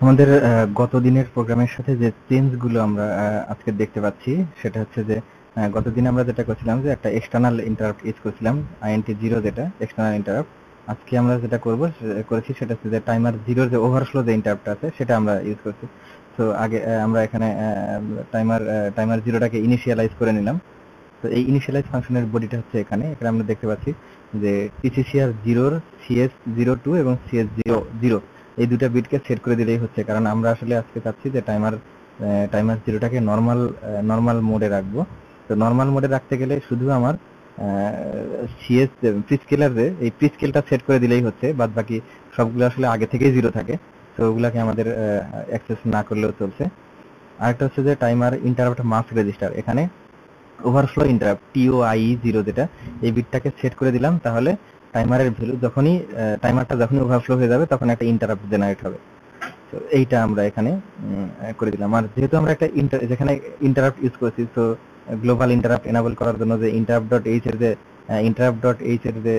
আমাদের গত দিনের প্রোগ্রামের সাথে যে চেঞ্জগুলো আমরা আজকে দেখতে পাচ্ছি সেটা হচ্ছে যে গতদিন আমরা যেটা করছিলাম যে একটা এক্সটার্নাল ইন্টারাপ্ট ইউজ করছিলাম INT0 যেটা এক্সটার্নাল ইন্টারাপ্ট। আজকে আমরা যেটা করেছি সেটা হচ্ছে যে টাইমার জিরোর যে ওভারফ্লো যে ইন্টারাপ্ট আছে সেটা আমরা ইউজ করছি। তো আগে আমরা এখানে টাইমার জিরোটাকে ইনিশিয়ালাইজ করে নিলাম। তো এই ইনিশিয়ালাইজ ফাংশনের বডিটা হচ্ছে এখানে এখানে আমরা দেখতে পাচ্ছি যে TCCR জিরোর CS02 এবং CS00 এই দুটা বিটকে সেট করে দিলেই হচ্ছে, কারণ আমরা আসলে আজকে চাচ্ছি যে টাইমার জিরোটাকে নর্মাল মোডে রাখবো। তো নর্মাল মোডে রাখতে গেলে শুধু আমার সিএস প্রিস্কেলার এই প্রিস্কেলটা সেট করে দিলেই হচ্ছে, বাদ বাকি সবগুলো আসলে আগে থেকেই জিরো থাকে, তো ওগুলাকে আমাদের অ্যাক্সেস না করলেও চলছে। আরেকটা হচ্ছে যে টাইমার ইন্টারাপ্ট মাস্ক রেজিস্টার, এখানে ওভারফ্লো ইন্টারাপ্ট TOIE0 যেটা এই বিটটাকে সেট করে দিলাম, তাহলে টাইমারের ভ্যালু টাইমারটা যখনই ওভারফ্লো হয়ে যাবে তখন একটা ইন্টারাপ্ট জেনারেট হবে। তো এইটা আমরা এখানে করে দিলাম। আর যেহেতু আমরা একটা যেখানে ইন্টারাপ্ট ইউজ করছি, তো গ্লোবাল ইন্টারাপ্ট এনাবল করার জন্য যে ইন্টারাপ্ট.h এর যে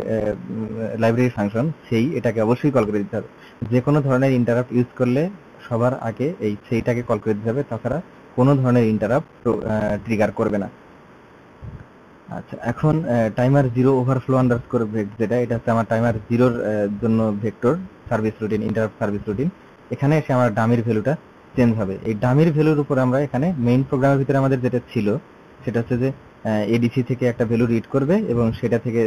লাইব্রেরি ফাংশন, এটাকে অবশ্যই কল করে দিতে হবে। যে কোনো ধরনের ইন্টারাপ্ট ইউজ করলে সবার আগে সেইটাকে কল করে দিতে হবে, তাছাড়া কোনো ধরনের ইন্টারাপ্ট ট্রিগার করবে না। আচ্ছা, এখন টাইমার জিরো ওভারফ্লো আন্ডারস্কোর যেটা, এটা হচ্ছে আমার টাইমার জিরোর জন্য vector service routine, interrupt service routine. এখানে এসে আমার ডামির ভ্যালুটা চেঞ্জ হবে। এই ডামির ভ্যালুর উপর আমরা এখানে মেইন প্রোগ্রামের ভিতরে আমাদের যেটা ছিল সেটা হচ্ছে যে এডিসি থেকে একটা ভ্যালু রিড করবে এবং সেটা থেকে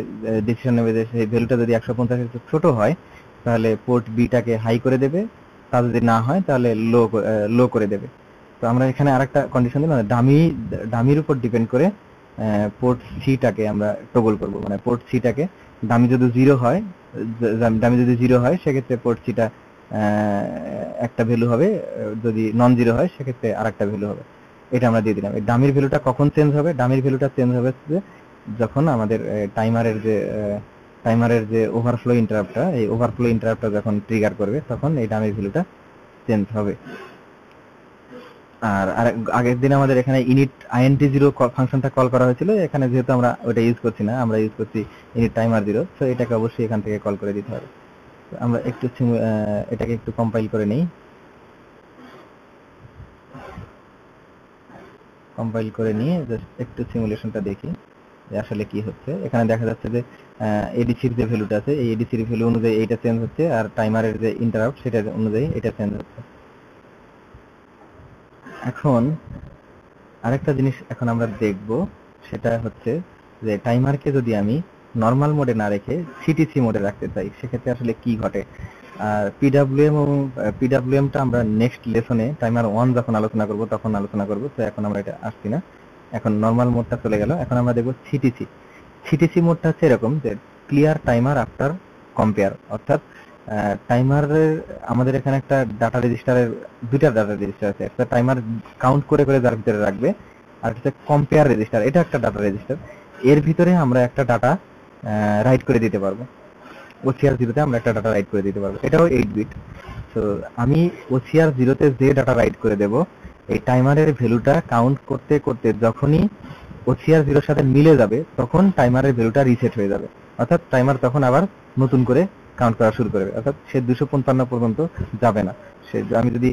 ডিসিশন নেবে যে সেই ভ্যালুটা যদি 150 এর ছোট হয় তাহলে পোর্ট বিটাকে হাই করে দেবে, তা যদি না হয় তাহলে লো করে দেবে। তো আমরা এখানে আরেকটা কন্ডিশন দিই, মানে ডামির উপর ডিপেন্ড করে পোর্ট সিটাকে আমরা টগল করব, মানে পোর্ট সিটাকে দামি যদি জিরো হয় সেক্ষেত্রে পোর্ট সিটা একটা ভ্যালু হবে, যদি নন জিরো হয় সেক্ষেত্রে আরেকটা ভ্যালু হবে। এটা আমরা দিয়ে দিলাম। এই ডামির ভ্যালুটা কখন চেঞ্জ হবে? ডামির ভ্যালুটা চেঞ্জ হবে যখন আমাদের টাইমারের যে ওভারফ্লো ইন্টারাপ্টটা, এই ওভারফ্লো ইন্টারাপ্টটা যখন ট্রিগার করবে তখন এই ডামির ভ্যালুটা চেঞ্জ হবে। আর আগের দিন আমাদের এখানে INT0 ফাংশনটা কল করা হয়েছিল, এখানে যেহেতু আমরা ওটা ইউজ করছি না, আমরা ইউজ করছি ইনিট টাইমার জিরো, তো এটাকে অবশ্যই এখান থেকে কল করে দিতে হবে। আমরা এটাকে একটু কম্পাইল করে নিই। কম্পাইল করে নিয়ে জাস্ট একটু সিমুলেশনটা দেখি যে আসলে কি হচ্ছে। এখানে দেখা যাচ্ছে যে এডিসির যে ভ্যালুটা আছে, এই এডিসির ভ্যালু অনুযায়ী এইটা চেঞ্জ হচ্ছে, আর টাইমারের যে ইন্টারাপ্ট সেটা অনুযায়ী এটা চেঞ্জ হচ্ছে। এখন আরেকটা জিনিস এখন আমরা দেখব, সেটা হচ্ছে যে টাইমারকে যদি আমি নর্মাল মোডে না রেখে সিটিসি মোডে রাখতে চাই সেক্ষেত্রে আসলে কি ঘটে। আর পিডাব্লিউএমটা আমরা নেক্সট লেসনে টাইমার 1 যখন আলোচনা করব তখন আলোচনা করব, তো এখন আমরা এটা আসছি না, এখন নর্মাল মোডটা চলে গেল। এখন আমরা দেখব সিটিসি মোডটা হচ্ছে এরকম যে ক্লিয়ার টাইমার আফটার কম্পেয়ার, অর্থাৎ টাইমারের আমাদের এখানে একটা ডাটা রেজিস্টারের দুইটা ডাটা রেজিস্টার আছে, একটা টাইমার কাউন্ট করে করে যার ভিতরে রাখবে, আর হচ্ছে কম্পেয়ার রেজিস্টার, এটা একটা ডাটা রেজিস্টার, এর ভিতরে আমরা একটা ডাটা রাইট করে দিতে পারবো। OCR0 আমরা একটা ডাটা রাইট করে দিতে পারবো, এটাও 8 বিট। তো আমি OCR0 যে ডাটা রাইট করে দেব, এই টাইমারের ভ্যালুটা কাউন্ট করতে করতে যখনই OCR0 সাথে মিলে যাবে তখন টাইমারের ভ্যালুটা রিসেট হয়ে যাবে, অর্থাৎ টাইমার তখন আবার নতুন করে কাউন্ট করা শুরু করবে, অর্থাৎ সে 255 পর্যন্ত যাবে না। আমি যদি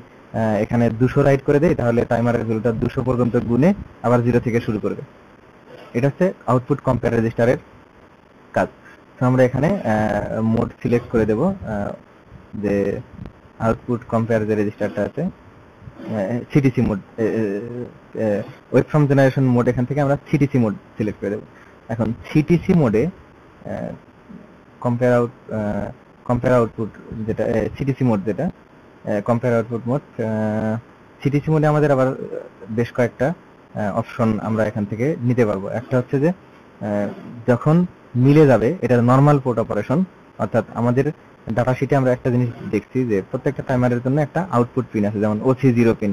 এখানে 200 রাইট করে দেই তাহলে টাইমারের ভ্যালুটা 200 পর্যন্ত গুনে আবার 0 থেকে শুরু করবে। এটা হচ্ছে আউটপুট কম্পেয়ার রেজিস্টারের কাজ। তো আমরা এখানে মোড সিলেক্ট করে দেব, যে আউটপুট কম্পেয়ার যে রেজিস্টারটা আছে CTC mode, web from generation mode, এখান থেকে আমরা সিটিসি মোড সিলেক্ট করে দেব। এখন সিটিসি মোডে কম্পেয়ার আউটপুট যেটা সিটিসি মোড, যেটা কম্পেয়ার আউটপুট মোড, সিটিসি মোডে আমাদের আবার বেশ কয়েকটা অপশন আমরা এখান থেকে নিতে পারবো। একটা হচ্ছে যে যখন মিলে যাবে, এটা নর্মাল পোর্ট অপারেশন, অর্থাৎ আমাদের ডাটা শিটে আমরা একটা জিনিস দেখছি যে প্রত্যেকটা টাইমারের জন্য একটা আউটপুট পিন আছে, যেমন OC0 পিন,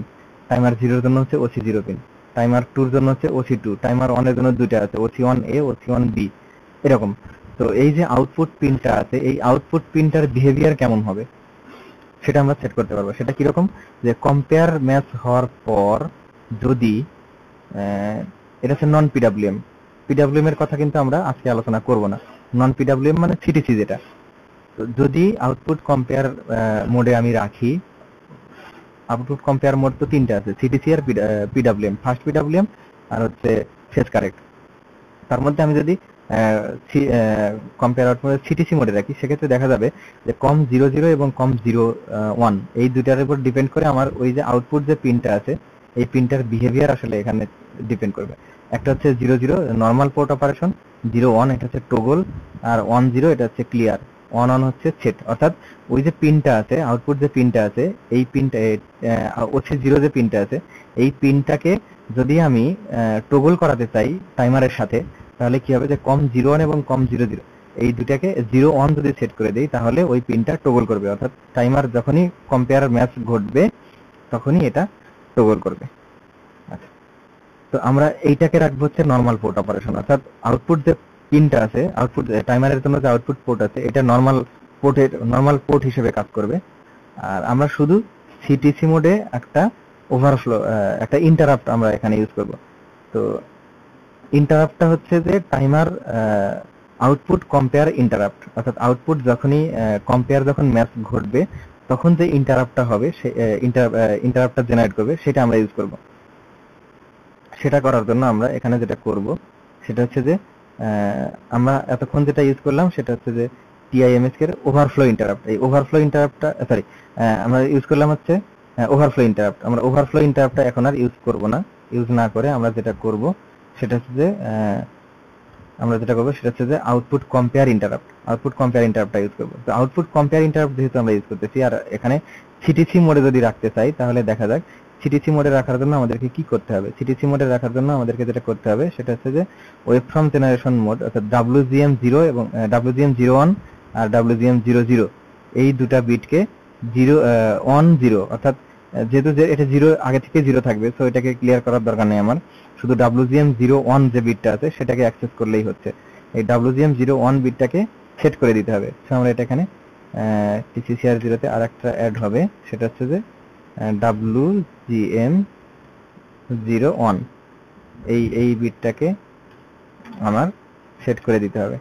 টাইমার 0 এর জন্য হচ্ছে OC0 পিন, টাইমার 2 এর জন্য হচ্ছে OC2, টাইমার 1 এর জন্য দুইটা আছে, OC1A, OC1B, এরকম। তো এই যে আউটপুট পিনটা আছে, এই আউটপুট পিনটার বিহেভিয়ার কেমন হবে সেটা আমরা সেট করতে পারবো। সেটা কিরকম, যে কম্পেয়ার ম্যাচ হওয়ার পর যদি এটা হচ্ছে নন পিডাব্লিউএম এর কথা কিন্তু আমরা আজকে আলোচনা করব না। নন পিডাব্লিউএম মানে সিটিসি যেটা। তো যদি আউটপুট কম্পেয়ার মোডে আমি রাখি, আউটপুট কম্পেয়ার মোড তো তিনটা আছে, সিটিসি আর পিডব্লিউএম, ফার্স্ট পিডব্লিউএম আর হচ্ছে ফেজ কারেক্ট। তার মধ্যে আমি যদি কম্পেয়ার আউটপুট সিটিসি মোডে রাখি, সেক্ষেত্রে দেখা যাবে যে COM00 এবং COM01 এই দুইটার উপর ডিপেন্ড করে আমার ওই যে আউটপুট যে পিনটা আছে এই পিনটার বিহেভিয়ার আসলে এখানে ডিপেন্ড করবে। একটা হচ্ছে 00 নর্মাল পোর্ট অপারেশন, 01 এটা হচ্ছে টগল, আর 10 এটা হচ্ছে ক্লিয়ার, 11 হচ্ছে সেট। অর্থাৎ ওই যে পিনটা আছে, আউটপুট যে পিনটা আছে, এই পিনটা হচ্ছে 0 যে পিনটা আছে, এই পিনটাকে যদি আমি টগল করাতে চাই টাইমারের সাথে, তাহলে কি হবে যে COM01 এবং COM00 এই দুটাকে 01 যদি সেট করে দেই তাহলে ওই পিনটা টগল করবে। অর্থাৎ টাইমার যখনই কম্পেয়ার ম্যাচ ঘটবে তখনই এটা টগল করবে। আচ্ছা, তো আমরা এইটাকে রাখবো হচ্ছে নর্মাল পোর্ট অপারেশন। অর্থাৎ আউটপুট যে পিনটা আছে, আউটপুট টাইমারের জন্য যে আউটপুট পোর্ট আছে, এটা নর্মাল পোর্ট হিসেবে কাজ করবে। আর আমরা শুধু সিটিসি মোডে একটা ওভারফ্লো, একটা ইন্টারাপ্ট আমরা এখানে ইউজ করব। তো ইন্টারাপ্টটা হচ্ছে যে টাইমার আউটপুট কম্পেয়ার ইন্টারাপ্ট। অর্থাৎ আউটপুট যখনই কম্পেয়ার যখন ম্যাচ ঘটবে তখন যে ইন্টারাপ্টটা হবে, সেই ইন্টারাপ্টটা জেনারেট করবে, সেটা আমরা ইউজ করব। সেটা করার জন্য আমরা এখানে যেটা করব সেটা হচ্ছে যে আমরা এতক্ষণ যেটা ইউজ করলাম সেটা হচ্ছে যে টিআইএমএস এর ওভারফ্লো ইন্টারাপ্ট। এই ওভারফ্লো ইন্টারাপ্টটা আমরা ইউজ করলাম হচ্ছে ওভারফ্লো ইন্টারাপ্ট। আমরা ওভারফ্লো ইন্টারাপ্টটা এখন আর ইউজ করব না। ইউজ না করে আমরা যেটা করব সেটা হচ্ছে যে আউটপুট কম্পেয়ার ইন্টারাপ্টটা ইউজ করব। তো আউটপুট কম্পেয়ার ইন্টারাপ্ট যেহেতু আমরা ইউজ করতেছি, আর এখানে সিটিসি মোডে যদি রাখতে চাই তাহলে দেখা যাক সিটিসি মোডে রাখার জন্য আমাদেরকে কি করতে হবে। সিটিসি মোডে রাখার জন্য আমাদেরকে যেটা করতে হবে সেটা হচ্ছে যে ওয়েব ফ্রম জেনারেশন মোড, অর্থাৎ WGM0 এবং WGM01 আর WGM00 এই দুটা বিটকে 10, অর্থাৎ যেহেতু এটা 0 আগে থেকে 0 থাকবে, সো এটাকে ক্লিয়ার করার দরকার নেই আমার। শুধু WGM01 যে বিটটা আছে সেটাকে অ্যাক্সেস করলেই হচ্ছে। এই WGM01 বিটটাকে সেট করে দিতে হবে। সো আমরা এটা এখানে TCCR0 তে আরেকটা অ্যাড হবে, সেটা হচ্ছে যে WGM01 এই বিটটাকে আমার সেট করে দিতে হবে,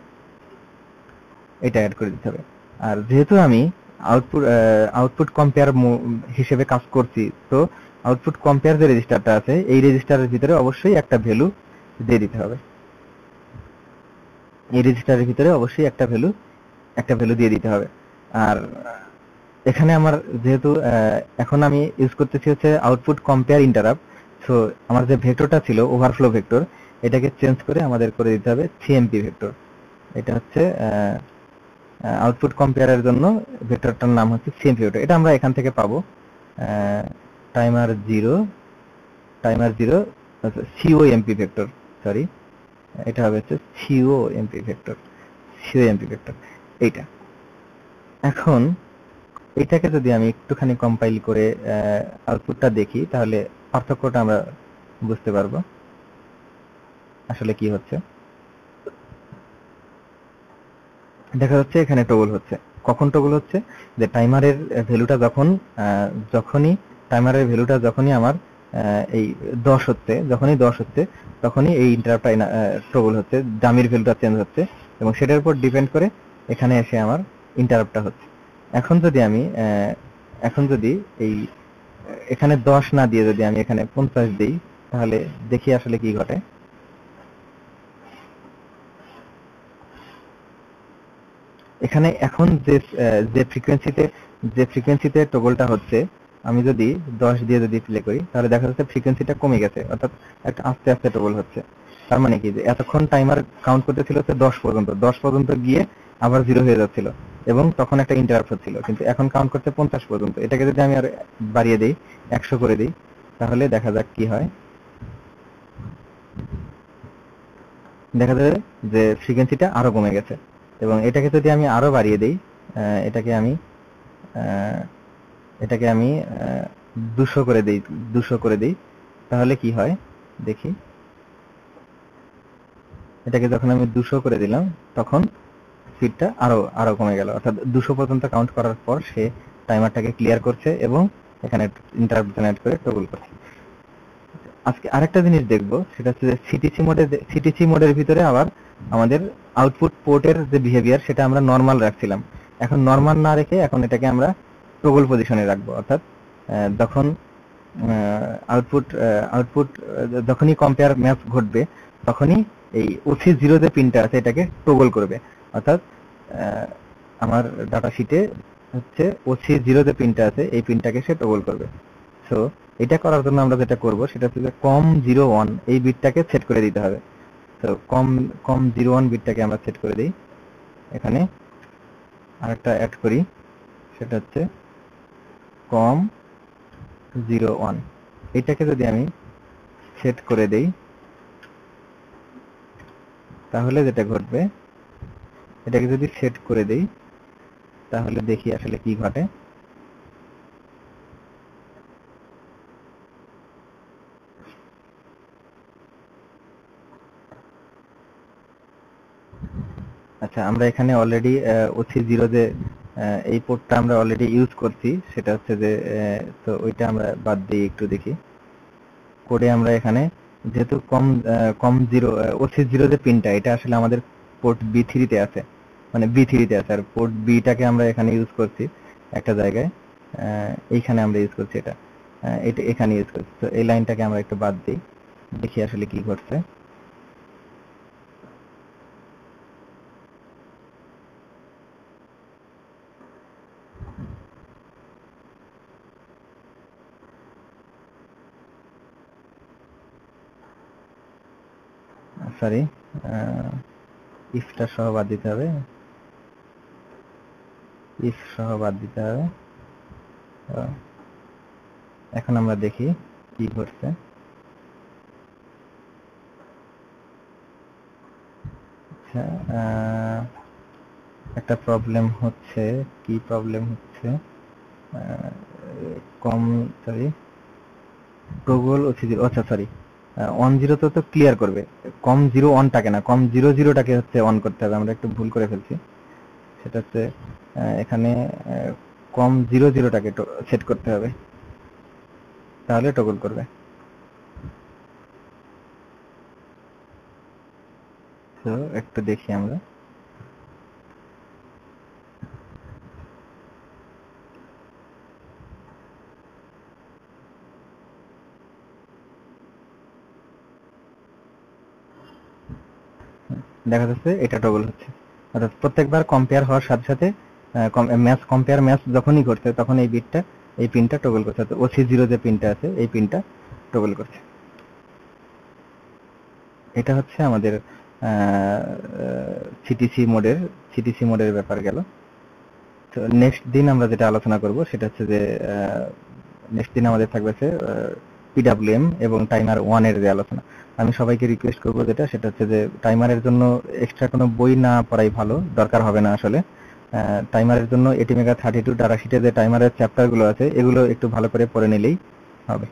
এটা অ্যাড করে দিতে হবে। আর যেহেতু আমি আউটপুট কম্পেয়ার হিসেবে কাজ করছি, তো আউটপুট কম্পেয়ার যে রেজিস্টারটা আছে এই রেজিস্টারের ভিতরে অবশ্যই একটা ভ্যালু দিয়ে দিতে হবে। এই রেজিস্টারের ভিতরে অবশ্যই একটা ভ্যালু দিয়ে দিতে হবে। আর এখানে আমার যেহেতু এখন আমি ইউজ করতেছি হচ্ছে আউটপুট কম্পেয়ার ইন্টারাপ্ট, সো আমার যে ভেক্টরটা ছিল ওভারফ্লো ভেক্টর, এটাকে চেঞ্জ করে আমাদের করে দিতে হবে CMP ভেক্টর। এটা হচ্ছে আউটপুট কম্পেয়ারের জন্য ভেক্টরটার নাম হচ্ছে CMP ভেক্টর। এটা আমরা এখান থেকে পাবো টাইমার 0 COMP ভেক্টর, সরি এটা হবে হচ্ছে COMP ভেক্টর। এইটা এখন এটাকে যদি আমি একটুখানি কম্পাইল করে আউটপুটটা দেখি তাহলে পার্থক্যটা আমরা বুঝতে পারবো আসলে কি হচ্ছে। দেখা যাচ্ছে এখানে টগল হচ্ছে। কখন টগল হচ্ছে? যে টাইমারের ভ্যালুটা যখনই আমার এই 10 হচ্ছে, তখনই এই ইন্টারাপ্টটা টগল হচ্ছে, ডামির ভ্যালুটা চেঞ্জ হচ্ছে এবং সেটার উপর ডিপেন্ড করে এখানে এসে আমার ইন্টারাপ্টটা হচ্ছে। এখন যদি এই এখানে 10 না দিয়ে যদি আমি এখানে 50 দিই তাহলে দেখি আসলে কি ঘটে। এখানে এখন যে ফ্রিকোয়েন্সিতে টগলটা হচ্ছে, আমি যদি 10 দিয়ে যদি প্লে করি তাহলে দেখা যাচ্ছে ফ্রিকোয়েন্সিটা কমে গেছে, অর্থাৎ একটা আস্তে আস্তে টগল হচ্ছে। তার মানে কি যে এতক্ষণ টাইমার কাউন্ট করতেছিল হচ্ছে 10 পর্যন্ত গিয়ে আবার 0 হয়ে যাচ্ছিল এবং তখন একটা ইন্টারাপ্ট হচ্ছিল, কিন্তু এখন কাউন্ট করতে 50 পর্যন্ত। এটাকে যদি আমি আর বাড়িয়ে দেই, 100 করে দিই, তাহলে দেখা যাক কি হয়। দেখা যাবে যে ফ্রিকোয়েন্সিটা আরো কমে গেছে এবং এটাকে যদি আমি আরো বাড়িয়ে দেই, এটাকে আমি 200 করে দেই, তাহলে কি হয় দেখি। এটাকে যখন আমি 200 করে দিলাম তখন স্পিডটা আরো কমে গেল, অর্থাৎ 200 পর্যন্ত কাউন্ট করার পর সে টাইমারটাকে ক্লিয়ার করছে এবং এখানে ইন্টারাপ্ট জেনারেট করে টগল করছে। আজকে আরেকটা জিনিস দেখবো, সেটা হচ্ছে যে সিটিসি মোডের ভিতরে আবার আমাদের আউটপুট পোর্টের যে বিহেভিয়ার সেটা আমরা নর্মাল রাখছিলাম। এখন নর্মাল না রেখে এখন এটাকে আমরা টগল পজিশনে রাখবো, অর্থাৎ তখন আউটপুট যখনই কম্পেয়ার ম্যাচ ঘটবে তখনই এই OC0 যে পিনটা আছে এটাকে টগল করবে। অর্থাৎ আমার ডাটা শিটে হচ্ছে OC0 যে পিনটা আছে এই পিনটাকে সে টগল করবে। সো এটা করার জন্য আমরা যেটা করব সেটা হচ্ছে যে COM01 এই বিটটাকে সেট করে দিতে হবে। তো COM01 বিটটাকে আমরা সেট করে দিই। এখানে আরেকটা অ্যাড করি, সেটা হচ্ছে COM01। এটাকে যদি আমি সেট করে দেই তাহলে যেটা ঘটবে, এটাকে যদি সেট করে দেই তাহলে দেখি আসলে কি ঘটে। আচ্ছা, আমরা এখানে অলরেডি OC0 যে এই পোর্টটা আমরা অলরেডি ইউজ করছি, সেটা হচ্ছে যে তো ওইটা আমরা বাদ দিয়ে একটু দেখি কোডে। আমরা এখানে যেহেতু OC0 যে পিনটা এটা আসলে আমাদের পোর্ট B3 তে আছে, মানে B3 তে আছে, আর পোর্ট বিটাকে আমরা এখানে ইউজ করছি একটা জায়গায়, এইখানে আমরা ইউজ করছি এটা এখানে ইউজ করছি। তো এই লাইনটাকে আমরা একটু বাদ দিই, দেখি আসলে কি ঘটছে। সরি, ইফটা সহ বাদ দিতে হবে, ইফ সহ বাদ দিতে হবে। এখন আমরা দেখি কি ঘটছে। আচ্ছা, একটা প্রবলেম হচ্ছে। কি প্রবলেম হচ্ছে? কম সরি টগল OC0, আচ্ছা সরি, 10 তো ক্লিয়ার করবে, COM01টাকে না, COM00টাকে হচ্ছে অন করতে হবে। আমরা একটু ভুল করে ফেলছি, সেটা হচ্ছে এখানে COM00টাকে সেট করতে হবে, তাহলে টগল করবে। তো একটু দেখি আমরা। দেখা যাচ্ছে এটা টগল হচ্ছে, অর্থাৎ প্রত্যেকবার কম্পেয়ার হওয়ার সাথে সাথে কম্পেয়ার ম্যাচ যখনই করছে তখন এই বিটটা, এই পিনটা টগল করছে। তো OC0 যে পিনটা আছে এই পিনটা টগল করছে। এটা হচ্ছে আমাদের সিটিসি মোডের ব্যাপার গেল। তো নেক্সট দিন আমরা যেটা আলোচনা করব সেটা হচ্ছে যে নেক্সট দিন আমাদের থাকবে PWM এবং টাইমার 1 এর যে আলোচনা। আমি সবাইকে রিকোয়েস্ট করব সেটা হচ্ছে যে টাইমারের জন্য এক্সট্রা কোনো বই না পড়াই ভালো, দরকার হবে না আসলে। টাইমারের জন্য ATmega 32 ডাটা শিটে যে টাইমারের চ্যাপ্টারগুলো আছে এগুলো একটু ভালো করে পড়ে নিলেই হবে।